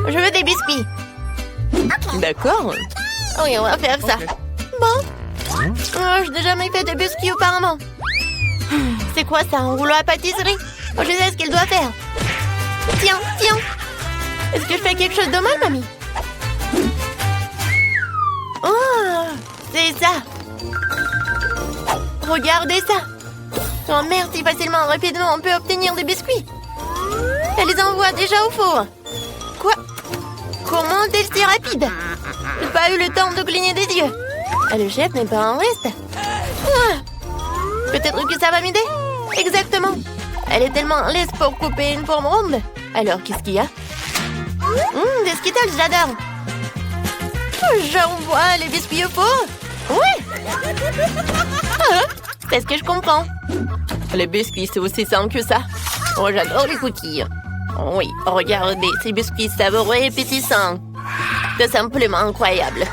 Je veux des biscuits. D'accord. Oui, on va faire ça. Bon. Oh, je n'ai jamais fait de biscuits auparavant. C'est quoi ça, un rouleau à pâtisserie? Oh, je sais ce qu'il doit faire. Tiens, tiens. Est-ce que je fais quelque chose de mal, mamie? Oh, c'est ça. Regardez ça. Oh, merci facilement, rapidement, on peut obtenir des biscuits. Elle les envoie déjà au four. Quoi? Comment est-elle si rapide? Je n'ai pas eu le temps de cligner des yeux. Ah, le chef n'est pas en reste. Peut-être que ça va m'aider. Exactement. Elle est tellement lisse pour couper une forme ronde. Alors, qu'est-ce qu'il y a? Des Skittles, j'adore. J'envoie les biscuits au four. Oui. C'est ce que je comprends. Les biscuits, c'est aussi simple que ça. Oh, j'adore les cookies. Oui, regardez, ces biscuits savoureux et pétissants. C'est simplement incroyable.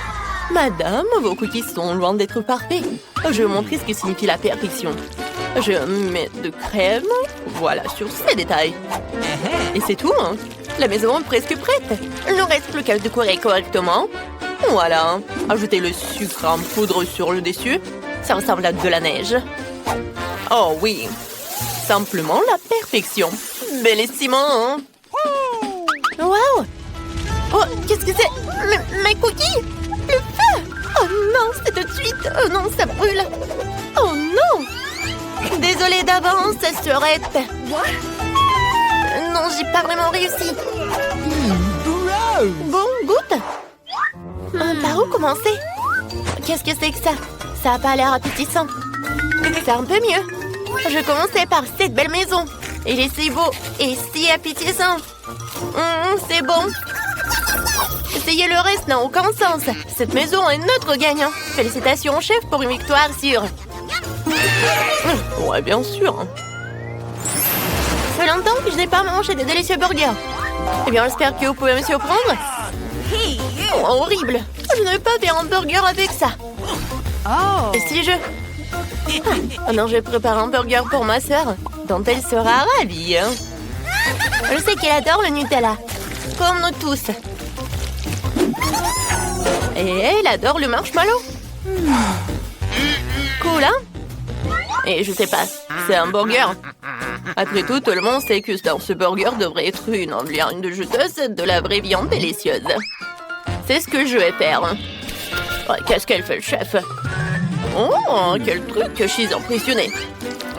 Madame, vos cookies sont loin d'être parfaits. Je vais vous montrer ce que signifie la perfection. Je mets de crème, voilà, sur ces détails. Et c'est tout, hein. La maison est presque prête. Il ne reste plus qu'à le décorer correctement. Voilà. Ajoutez le sucre en poudre sur le dessus. Ça ressemble à de la neige. Oh oui. Simplement la perfection. Bellissimo, hein? Wow! Oh, qu'est-ce que c'est? Mes cookies? Le feu! Oh non, c'est tout de suite! Oh non, ça brûle! Oh non! Désolée d'avance, Surette. Non, j'ai pas vraiment réussi. Bon, goûte. Par où commencer? Qu'est-ce que c'est que ça? Ça a pas l'air appétissant. C'est un peu mieux. Je commençais par cette belle maison. Il est si beau et si appétissant. C'est bon. Essayer le reste n'a aucun sens. Cette maison est notre gagnant. Félicitations au chef pour une victoire sûre. Ouais, bien sûr. Ça fait longtemps que je n'ai pas mangé de délicieux burgers. Eh bien, j'espère que vous pouvez me surprendre. Oh, horrible. Je ne vais pas faire un burger avec ça. Et si je... Oh non, je vais préparer un burger pour ma sœur, dont elle sera ravie. Je sais qu'elle adore le Nutella, comme nous tous. Et elle adore le marshmallow. Cool, hein? Et je sais pas, c'est un burger. Après tout le monde sait que dans ce burger devrait être une viande juteuse de la vraie viande délicieuse. C'est ce que je vais faire. Oh, qu'est-ce qu'elle fait, le chef? Oh, quel truc, je suis impressionnée.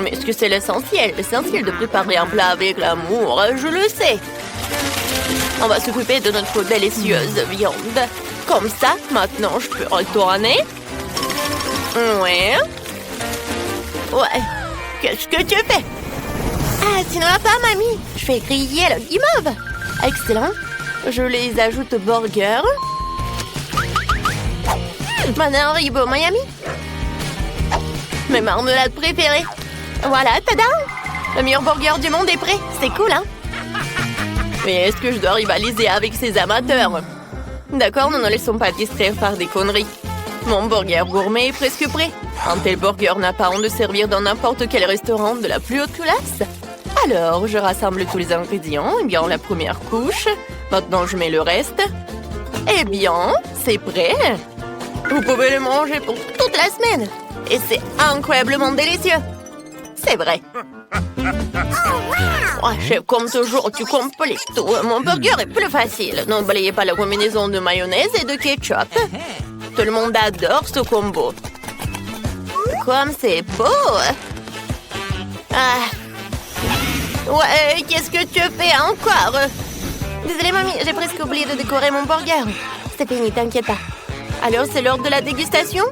Mais est-ce que c'est l'essentiel? L'essentiel de préparer un plat avec l'amour, je le sais. On va s'occuper de notre délicieuse viande. Comme ça, maintenant, je peux retourner. Ouais. Ouais. Qu'est-ce que tu fais? Ah, tu ne vas pas, mamie. Je fais griller le guimauve. Excellent. Je les ajoute au burger. Maintenant, Haribo Miami. Mes marmelades préférées. Voilà, tada! Le meilleur burger du monde est prêt. C'est cool, hein? Mais est-ce que je dois rivaliser avec ces amateurs? D'accord, ne nous laissons pas distraire par des conneries. Mon burger gourmet est presque prêt. Un tel burger n'a pas honte de servir dans n'importe quel restaurant de la plus haute classe. Alors, je rassemble tous les ingrédients. Eh bien, la première couche. Maintenant, je mets le reste. Eh bien, c'est prêt. Vous pouvez le manger pour toute la semaine. Et c'est incroyablement délicieux. C'est vrai. Oh, chef, comme toujours, tu complètes tout. Mon burger est plus facile. N'oubliez pas la combinaison de mayonnaise et de ketchup. Tout le monde adore ce combo. Comme c'est beau. Ah. Ouais, qu'est-ce que tu fais encore? Désolée, mamie, j'ai presque oublié de décorer mon burger. C'est fini, t'inquiète pas. Alors, c'est l'heure de la dégustation?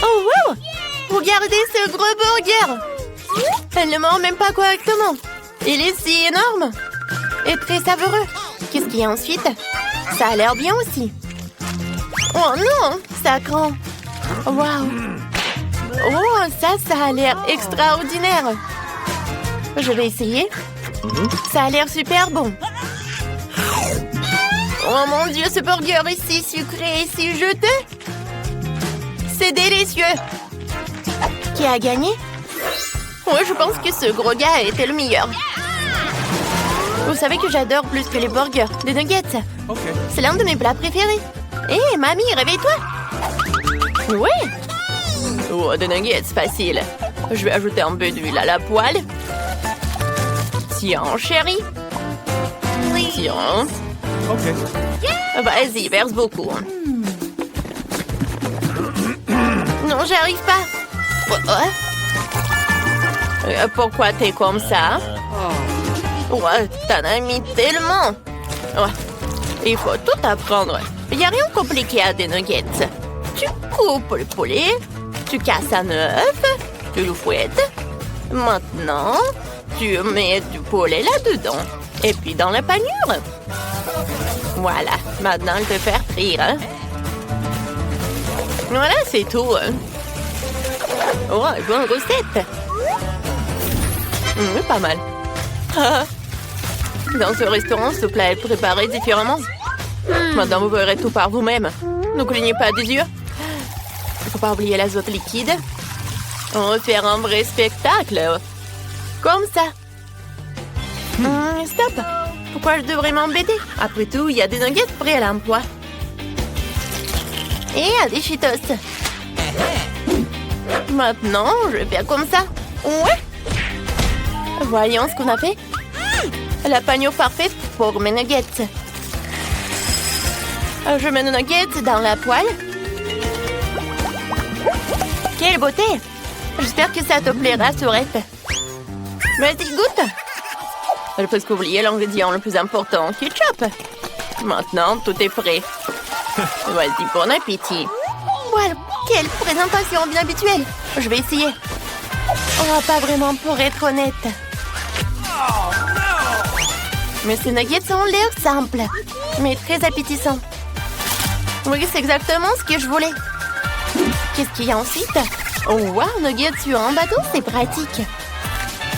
Oh, wow! Regardez ce gros burger! Elle ne mord même pas correctement. Il est si énorme et très savoureux. Qu'est-ce qu'il y a ensuite? Ça a l'air bien aussi. Oh non, ça craint. Waouh. Oh, ça a l'air extraordinaire. Je vais essayer. Ça a l'air super bon. Oh mon Dieu, ce burger est si sucré et si juteux. C'est délicieux. Qui a gagné? Oui, je pense que ce gros gars était le meilleur. Vous savez que j'adore plus que les burgers, des nuggets. C'est l'un de mes plats préférés. Hé, mamie, réveille-toi. Oui. Oh, des nuggets, facile. Je vais ajouter un peu d'huile à la poêle. Tiens, chérie. Tiens. Vas-y, verse beaucoup. Non, j'arrive pas. Pourquoi t'es comme ça? Ouais, t'en as mis tellement. Ouais. Il faut tout apprendre. Il n'y a rien de compliqué à des nuggets. Tu coupes le poulet, tu casses un œuf, tu le fouettes. Maintenant, tu mets du poulet là-dedans. Et puis dans la panure. Voilà, maintenant il peut faire frire. Hein? Voilà, c'est tout. Oh, bonne recette. Pas mal. Dans ce restaurant, ce plat est préparé différemment. Maintenant, vous verrez tout par vous-même. Ne clignez pas des yeux. Il ne faut pas oublier l'azote liquide. On va faire un vrai spectacle. Comme ça. Stop. Pourquoi je devrais m'embêter? Après tout, il y a des nuggets prêts à l'emploi. Et des Cheetos. Maintenant, je vais faire comme ça. Ouais. Voyons ce qu'on a fait. La panure parfaite pour mes nuggets. Je mets nos nuggets dans la poêle. Quelle beauté! J'espère que ça te plaira, Sorette. Vas-y, goûte. Je peux oublier l'ingrédient le plus important, ketchup. Maintenant, tout est prêt. Vas-y, bon appétit. Wow, quelle présentation bien habituelle. Je vais essayer. Oh, pas vraiment pour être honnête. Mais ces nuggets ont l'air simples, mais très appétissants. Oui, c'est exactement ce que je voulais. Qu'est-ce qu'il y a ensuite? Oh, wow, nuggets sur un bateau, c'est pratique.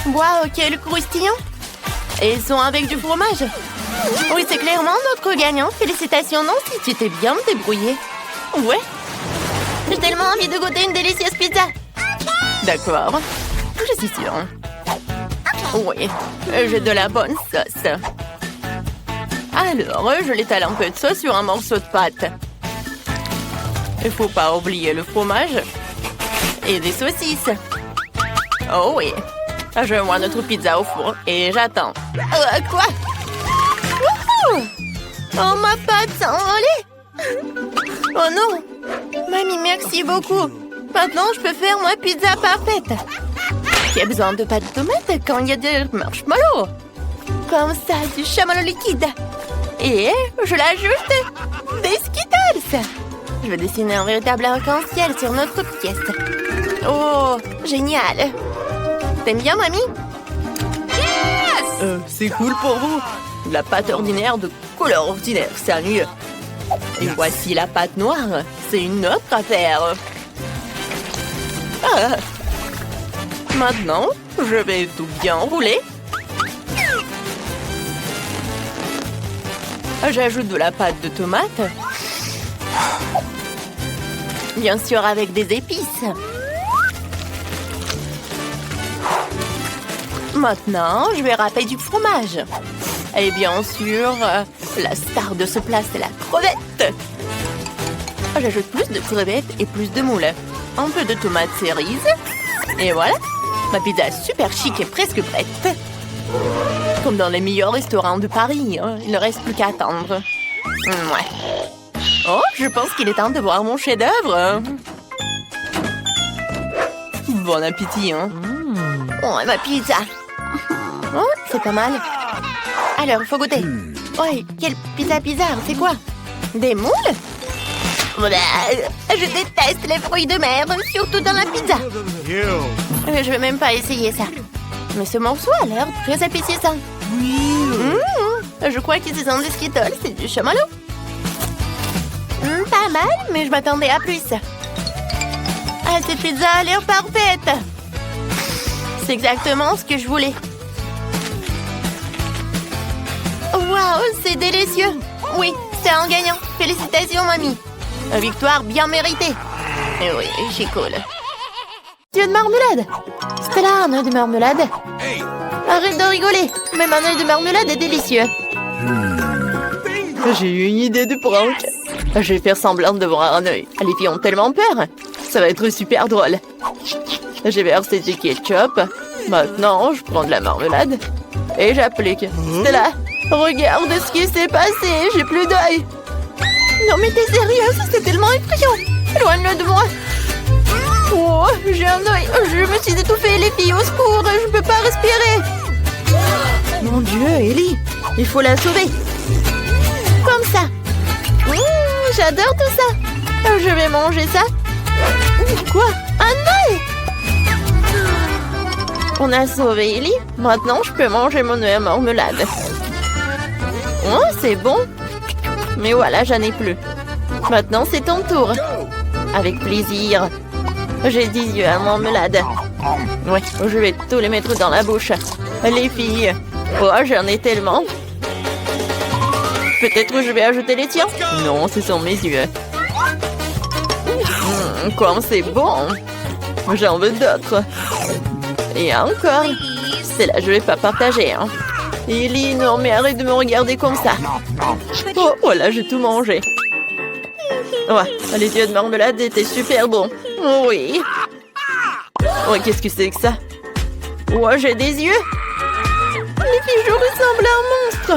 Wow, quel croustillant. Et ils sont avec du fromage. Oui, c'est clairement notre gagnant. Félicitations, Nancy, tu t'es bien débrouillée. Ouais. J'ai tellement envie de goûter une délicieuse pizza. D'accord, je suis sûre. Oui, j'ai de la bonne sauce. Alors, je l'étale un peu de sauce sur un morceau de pâte. Il faut pas oublier le fromage et des saucisses. Oh oui, je vois notre pizza au four et j'attends. Quoi? Wouhou! Oh, ma pâte s'est envolée. Oh non! Mamie, merci beaucoup. Maintenant, je peux faire ma pizza parfaite. Qui a besoin de pâte de tomate quand il y a des marshmallows? Comme ça, du chamallow liquide. Et je l'ajoute des Skittles. Je vais dessiner un véritable arc-en-ciel sur notre pièce. Oh, génial. T'aimes bien, mamie? Yes! C'est cool pour vous. La pâte ordinaire de couleur ordinaire, c'est mieux. Et voici la pâte noire. C'est une autre affaire. Ah. Maintenant, je vais tout bien rouler. J'ajoute de la pâte de tomate. Bien sûr, avec des épices. Maintenant, je vais râper du fromage. Et bien sûr, la star de ce plat, c'est la crevette. J'ajoute plus de crevettes et plus de moules. Un peu de tomates cerises. Et voilà, ma pizza est super chic et presque prête. Comme dans les meilleurs restaurants de Paris. Il ne reste plus qu'à attendre. Ouais. Oh, je pense qu'il est temps de voir mon chef-d'œuvre. Bon appétit, hein. Oh, ma pizza. Oh, c'est pas mal. Alors, il faut goûter. Ouais, quelle pizza bizarre, c'est quoi? Des moules? Je déteste les fruits de mer, surtout dans la pizza. Je vais même pas essayer ça. Mais ce morceau a l'air très appétissant. Je crois que ce sont des Skittles, c'est du chamallow. Pas mal, mais je m'attendais à plus. Ah, cette pizza a l'air parfaite. C'est exactement ce que je voulais. Waouh, c'est délicieux. Oui, c'est un gagnant. Félicitations, mamie. Une victoire bien méritée. Et oui, c'est cool. Tu veux de marmelade? Stella, un œuf de marmelade. Arrête de rigoler. Même un œil de marmelade est délicieux. J'ai eu une idée de prank. Je vais faire semblant de voir un œil. Les filles ont tellement peur. Ça va être super drôle. J'ai versé du ketchup. Maintenant, je prends de la marmelade et j'applique. Stella, regarde ce qui s'est passé. J'ai plus d'œil. Non mais t'es sérieuse? C'est tellement effrayant. Éloigne-le de moi. Oh, j'ai un œil. Je me suis étouffée, les filles, au secours. Je peux pas respirer. Mon Dieu, Ellie, il faut la sauver. Comme ça. J'adore tout ça. Je vais manger ça. Quoi? Un œil? On a sauvé Ellie. Maintenant, je peux manger mon œuf à marmelade. Oh, c'est bon. Mais voilà, j'en ai plus. Maintenant, c'est ton tour. Avec plaisir. J'ai 10 yeux à marmelade. Ouais, je vais tous les mettre dans la bouche. Les filles. Oh, j'en ai tellement. Peut-être je vais ajouter les tiens. Non, ce sont mes yeux. Comme c'est bon. J'en veux d'autres. Et encore. C'est là, je vais pas partager. Hein. Ellie, non, mais arrête de me regarder comme ça. Oh, voilà, j'ai tout mangé. Ouais, les yeux de marmelade étaient super bons. Oui. Oh, qu'est-ce que c'est que ça? Oh, j'ai des yeux. Les filles, je ressemble à un monstre.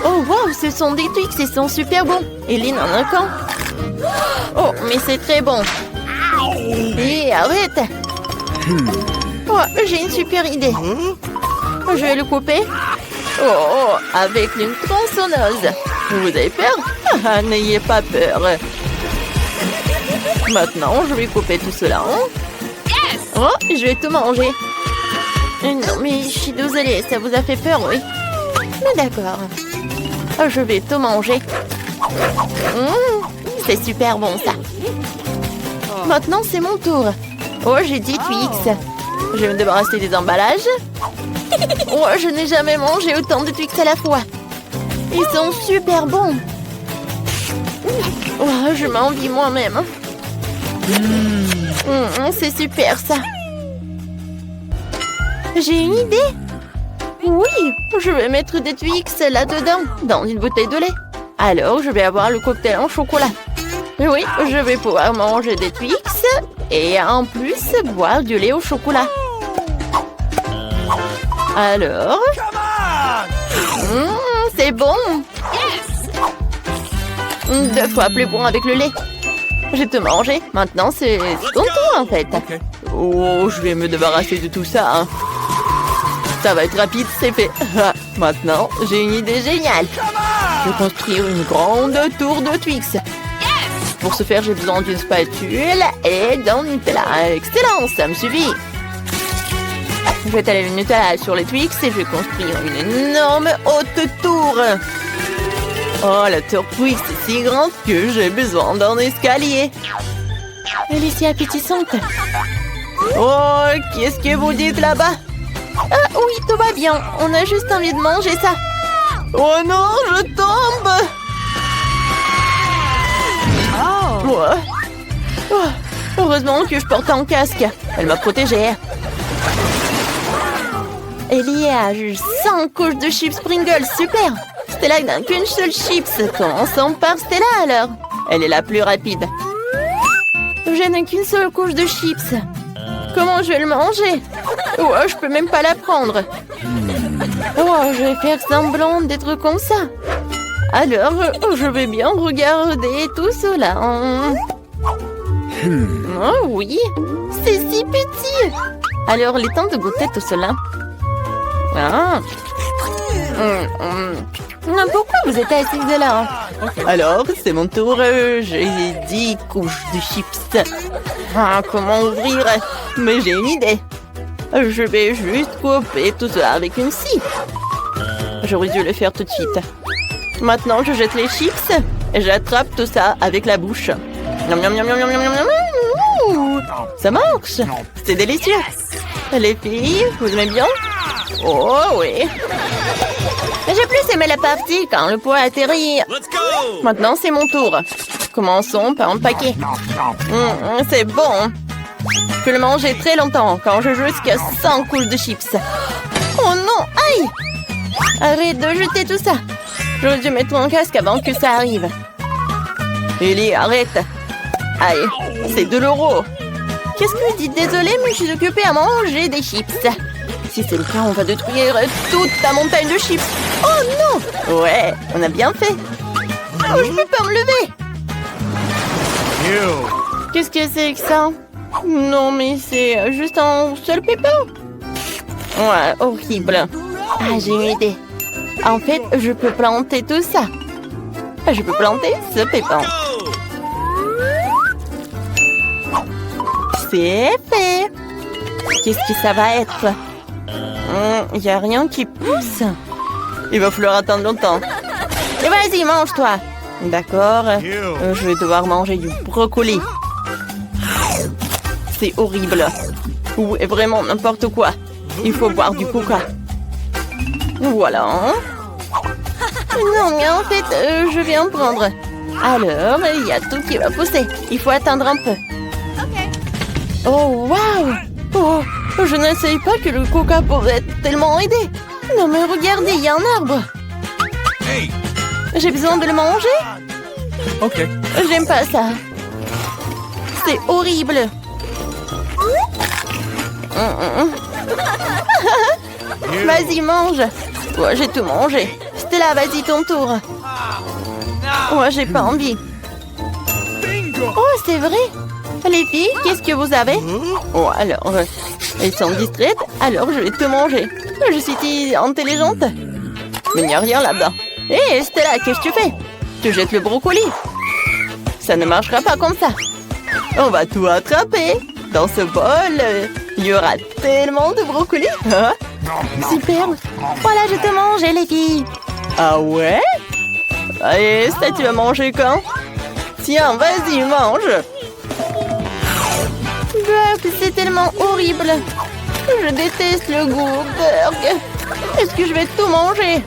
Oh, wow, ce sont des Twix, ils sont super bons. Ellie en a qu'un. Oh, mais c'est très bon. Et arrête. Oh, j'ai une super idée. Je vais le couper. Oh, avec une tronçonneuse. Vous avez peur? Ah, n'ayez pas peur. Maintenant, je vais couper tout cela. Oh, je vais tout manger. Non, mais je suis désolée, ça vous a fait peur, oui? Mais d'accord. Je vais tout manger. C'est super bon, ça. Maintenant, c'est mon tour. Oh, j'ai 10 Twix. Je vais me débarrasser des emballages. Oh, je n'ai jamais mangé autant de Twix à la fois. Ils sont super bons. Oh, je m'envie moi-même. C'est super, ça. J'ai une idée. Oui, je vais mettre des Twix là-dedans, dans une bouteille de lait. Alors, je vais avoir le cocktail en chocolat. Oui, je vais pouvoir manger des Twix et en plus boire du lait au chocolat. Alors... c'est bon. 2 fois plus bon avec le lait. J'ai tout mangé. Maintenant, c'est ton tour, en fait. Oh, je vais me débarrasser de tout ça. Hein. Ça va être rapide, c'est fait. Maintenant, j'ai une idée géniale. Je vais construire une grande tour de Twix. Pour ce faire, j'ai besoin d'une spatule et d'un Nutella. Excellent, ça me suffit. Je vais étaler le Nutella sur les Twix et je vais construire une énorme haute tour. Oh, la tour Twix est si grande que j'ai besoin d'un escalier. Elle est si appétissante. Oh, qu'est-ce que vous dites là-bas? Ah oui, tout va bien. On a juste envie de manger ça. Oh non, je tombe. Oh, heureusement que je porte un casque. Elle m'a protégée. Ellie a juste 5 couches de chips Pringles. Super. Stella n'a qu'une seule chips. Commençons par Stella alors. Elle est la plus rapide. Je n'ai qu'une seule couche de chips. Comment je vais le manger? Oh, je peux même pas la prendre. Oh, je vais faire semblant d'être comme ça. Alors, je vais bien regarder tout cela. Oh oui, c'est si petit. Alors, il est temps de goûter tout cela. Ah. Pourquoi vous êtes assise là? Alors, c'est mon tour. J'ai 10 couches de chips. Ah, comment ouvrir? Mais j'ai une idée. Je vais juste couper tout cela avec une scie. J'aurais dû le faire tout de suite. Maintenant, je jette les chips et j'attrape tout ça avec la bouche. Miam, miam, miam, miam, miam, miam, miam. Ça marche. C'est délicieux. Les filles, vous aimez bien? Oh oui. J'ai plus aimé la partie quand le poids atterrit. Maintenant, c'est mon tour. Commençons par empaquer. C'est bon. Je peux le manger très longtemps quand je joue jusqu'à 100 couches de chips. Non, aïe! Arrête de jeter tout ça. J'aurais dû mettre mon casque avant que ça arrive. Ellie, arrête. Aïe, c'est de l'euro. Qu'est-ce que vous dites? Désolée, mais je suis occupée à manger des chips. Si c'est le cas, on va détruire toute ta montagne de chips. Oh non! Ouais, on a bien fait. Oh, je peux pas me lever. Qu'est-ce que c'est que ça? Non, mais c'est juste un seul pépin. Ouais, horrible. Ah, j'ai une idée. En fait, je peux planter tout ça. Je peux planter ce pépin. C'est fait. Qu'est-ce que ça va être? Il n'y a rien qui pousse. Il va falloir attendre longtemps. Et vas-y, mange-toi. D'accord. Je vais devoir manger du brocoli. C'est horrible. Ou vraiment n'importe quoi. Il faut boire du coca. Voilà. Non, mais en fait, je viens prendre. Alors, il y a tout qui va pousser. Il faut attendre un peu. Oh, waouh! Oh, je ne savais pas que le coca pouvait tellement aider. Non, mais regardez, il y a un arbre. J'ai besoin de le manger? Ok. J'aime pas ça. C'est horrible. Vas-y, mange. Toi, j'ai tout mangé. Stella, vas-y, ton tour. Moi, j'ai pas envie. Oh, c'est vrai. Les filles, qu'est-ce que vous avez? Oh, alors, elles sont distraites, alors je vais te manger. Je suis intelligente. Mais il n'y a rien là-bas. Hé, Stella, qu'est-ce que tu fais? Tu jettes le brocoli. Ça ne marchera pas comme ça. On va tout attraper. Dans ce bol, il y aura tellement de brocoli. Hein? Super. Voilà, je te mange, les filles. Ah ouais? Allez, ça, tu vas manger quand? Tiens, vas-y, mange. C'est tellement horrible. Je déteste le goût. Burg. Est-ce que je vais tout manger?